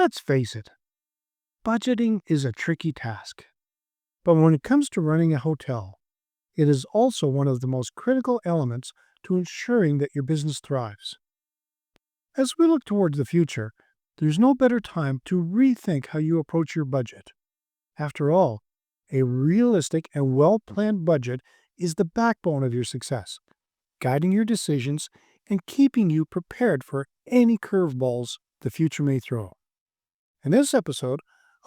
Let's face it, budgeting is a tricky task. But when it comes to running a hotel, it is also one of the most critical elements to ensuring that your business thrives. As we look towards the future, there's no better time to rethink how you approach your budget. After all, a realistic and well-planned budget is the backbone of your success, guiding your decisions and keeping you prepared for any curveballs the future may throw. In this episode,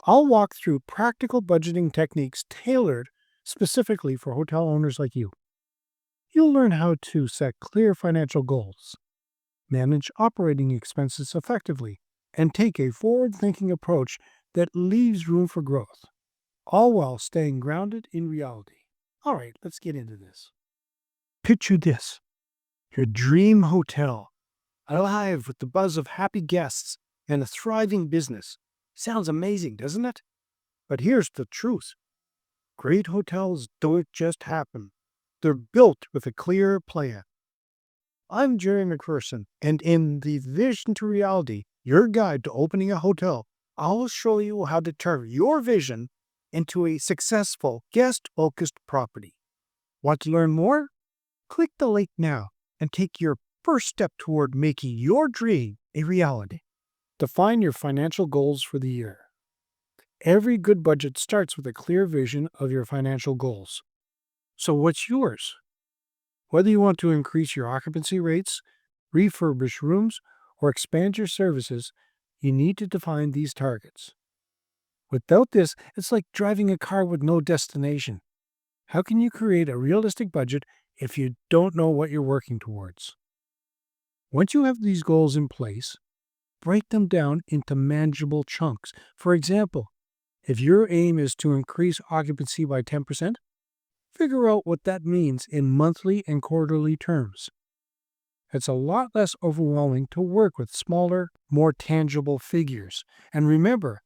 I'll walk through practical budgeting techniques tailored specifically for hotel owners like you. You'll learn how to set clear financial goals, manage operating expenses effectively, and take a forward-thinking approach that leaves room for growth, all while staying grounded in reality. All right, let's get into this. Picture this: your dream hotel, alive with the buzz of happy guests and a thriving business. Sounds amazing, doesn't it? But here's the truth. Great hotels don't just happen. They're built with a clear plan. I'm Jerry McPherson, and in the Vision to Reality, your guide to opening a hotel, I'll show you how to turn your vision into a successful, guest-focused property. Want to learn more? Click the link now and take your first step toward making your dream a reality. Define your financial goals for the year. Every good budget starts with a clear vision of your financial goals. So what's yours? Whether you want to increase your occupancy rates, refurbish rooms, or expand your services, you need to define these targets. Without this, it's like driving a car with no destination. How can you create a realistic budget if you don't know what you're working towards? Once you have these goals in place, break them down into manageable chunks. For example, if your aim is to increase occupancy by 10%, figure out what that means in monthly and quarterly terms. It's a lot less overwhelming to work with smaller, more tangible figures. And remember,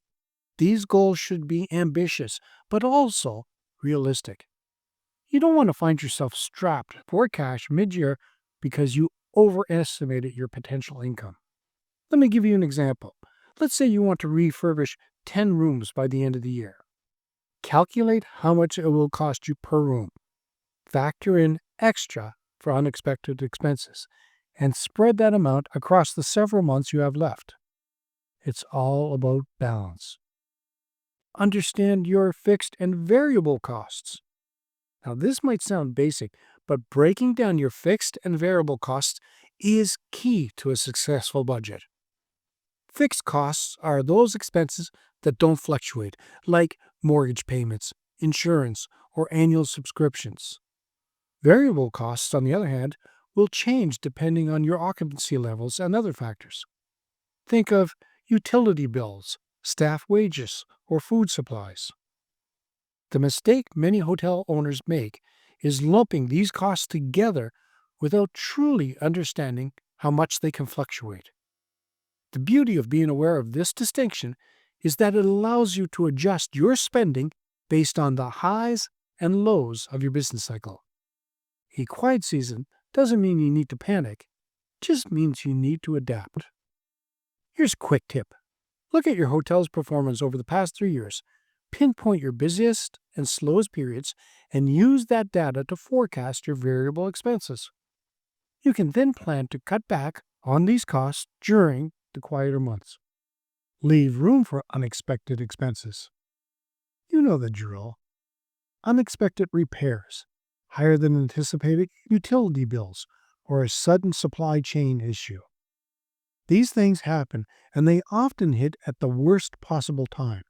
these goals should be ambitious, but also realistic. You don't want to find yourself strapped for cash mid-year because you overestimated your potential income. Let me give you an example. Let's say you want to refurbish 10 rooms by the end of the year. Calculate how much it will cost you per room. Factor in extra for unexpected expenses, and spread that amount across the several months you have left. It's all about balance. Understand your fixed and variable costs. Now, this might sound basic, but breaking down your fixed and variable costs is key to a successful budget. Fixed costs are those expenses that don't fluctuate, like mortgage payments, insurance, or annual subscriptions. Variable costs, on the other hand, will change depending on your occupancy levels and other factors. Think of utility bills, staff wages, or food supplies. The mistake many hotel owners make is lumping these costs together without truly understanding how much they can fluctuate. The beauty of being aware of this distinction is that it allows you to adjust your spending based on the highs and lows of your business cycle. A quiet season doesn't mean you need to panic, it just means you need to adapt. Here's a quick tip. Look at your hotel's performance over the past 3 years. Pinpoint your busiest and slowest periods and use that data to forecast your variable expenses. You can then plan to cut back on these costs during the quieter months. Leave room for unexpected expenses. You know the drill. Unexpected repairs, higher than anticipated utility bills, or a sudden supply chain issue. These things happen, and they often hit at the worst possible time.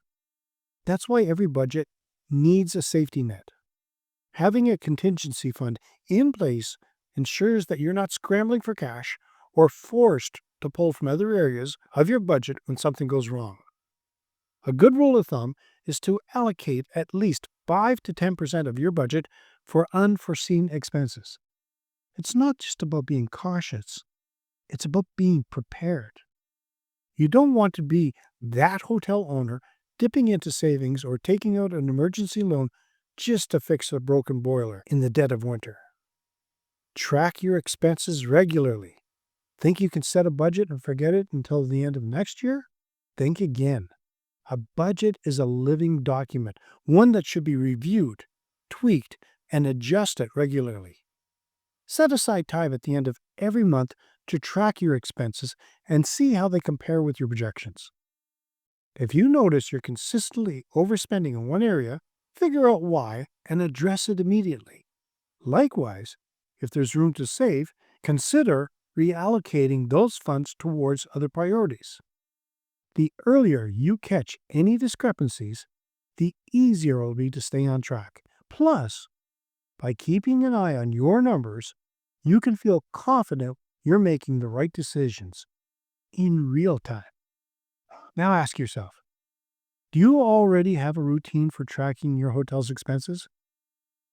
That's why every budget needs a safety net. Having a contingency fund in place ensures that you're not scrambling for cash or forced to pull from other areas of your budget when something goes wrong. A good rule of thumb is to allocate at least 5 to 10% of your budget for unforeseen expenses. It's not just about being cautious, it's about being prepared. You don't want to be that hotel owner dipping into savings or taking out an emergency loan just to fix a broken boiler in the dead of winter. Track your expenses regularly. Think you can set a budget and forget it until the end of next year? think again. A budget is a living document, one that should be reviewed, tweaked, and adjusted regularly. Set aside time at the end of every month to track your expenses and see how they compare with your projections. If you notice you're consistently overspending in one area, figure out why and address it immediately. Likewise, if there's room to save, consider reallocating those funds towards other priorities. The earlier you catch any discrepancies, the easier it will be to stay on track. Plus, by keeping an eye on your numbers, you can feel confident you're making the right decisions in real time. Now ask yourself, do you already have a routine for tracking your hotel's expenses?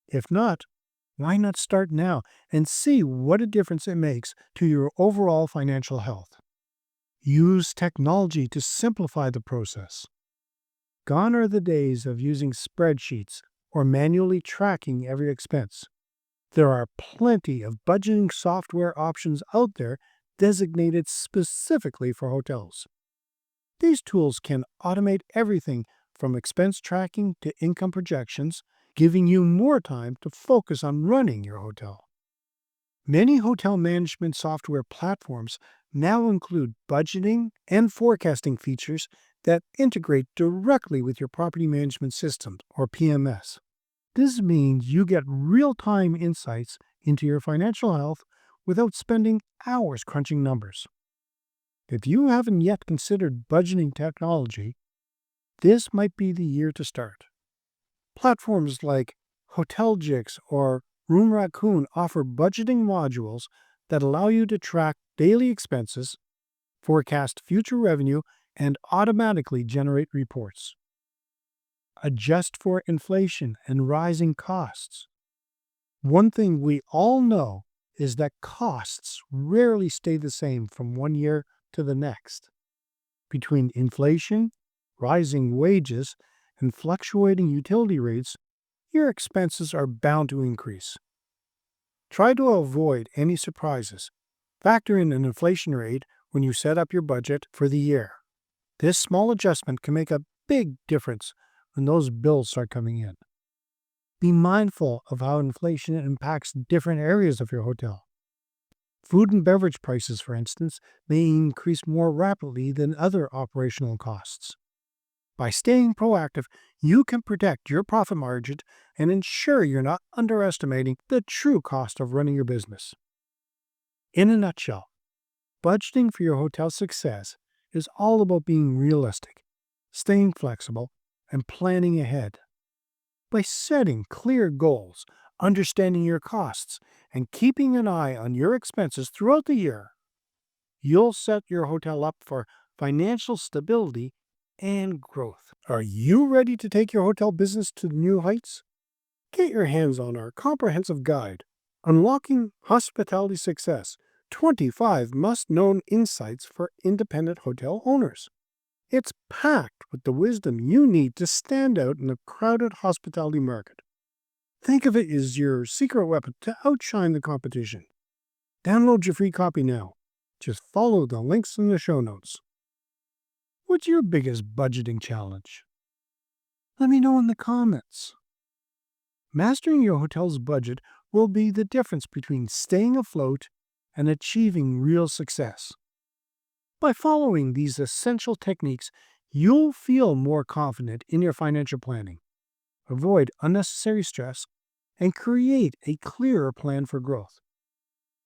If not, why not start now and see what a difference it makes to your overall financial health? Use technology to simplify the process. Gone are the days of using spreadsheets or manually tracking every expense. There are plenty of budgeting software options out there designated specifically for hotels. These tools can automate everything from expense tracking to income projections, giving you more time to focus on running your hotel. Many hotel management software platforms now include budgeting and forecasting features that integrate directly with your property management system, or PMS. This means you get real-time insights into your financial health without spending hours crunching numbers. If you haven't yet considered budgeting technology, this might be the year to start. Platforms like HotelJix or Room Raccoon offer budgeting modules that allow you to track daily expenses, forecast future revenue, and automatically generate reports. Adjust for inflation and rising costs. One thing we all know is that costs rarely stay the same from one year to the next. Between inflation, rising wages, and fluctuating utility rates, your expenses are bound to increase. Try to avoid any surprises. Factor in an inflation rate when you set up your budget for the year. This small adjustment can make a big difference when those bills start coming in. Be mindful of how inflation impacts different areas of your hotel. Food and beverage prices, for instance, may increase more rapidly than other operational costs. By staying proactive, you can protect your profit margin and ensure you're not underestimating the true cost of running your business. In a nutshell, budgeting for your hotel's success is all about being realistic, staying flexible, and planning ahead. By setting clear goals, understanding your costs, and keeping an eye on your expenses throughout the year, you'll set your hotel up for financial stability and growth. Are you ready to take your hotel business to new heights? Get your hands on our comprehensive guide, Unlocking Hospitality Success, 25 Must-Known Insights for Independent Hotel Owners. It's packed with the wisdom you need to stand out in the crowded hospitality market. Think of it as your secret weapon to outshine the competition. Download your free copy now. Just follow the links in the show notes. What's your biggest budgeting challenge? Let me know in the comments. Mastering your hotel's budget will be the difference between staying afloat and achieving real success. By following these essential techniques, you'll feel more confident in your financial planning, avoid unnecessary stress, and create a clearer plan for growth.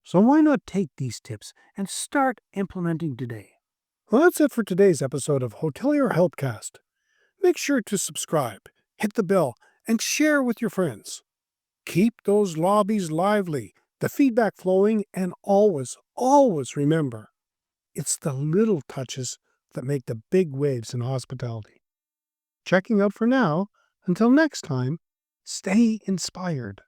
So why not take these tips and start implementing today? Well, that's it for today's episode of Hotelier Helpcast. Make sure to subscribe, hit the bell, and share with your friends. Keep those lobbies lively, the feedback flowing, and always remember, it's the little touches that make the big waves in hospitality. Checking out for now. Until next time, stay inspired.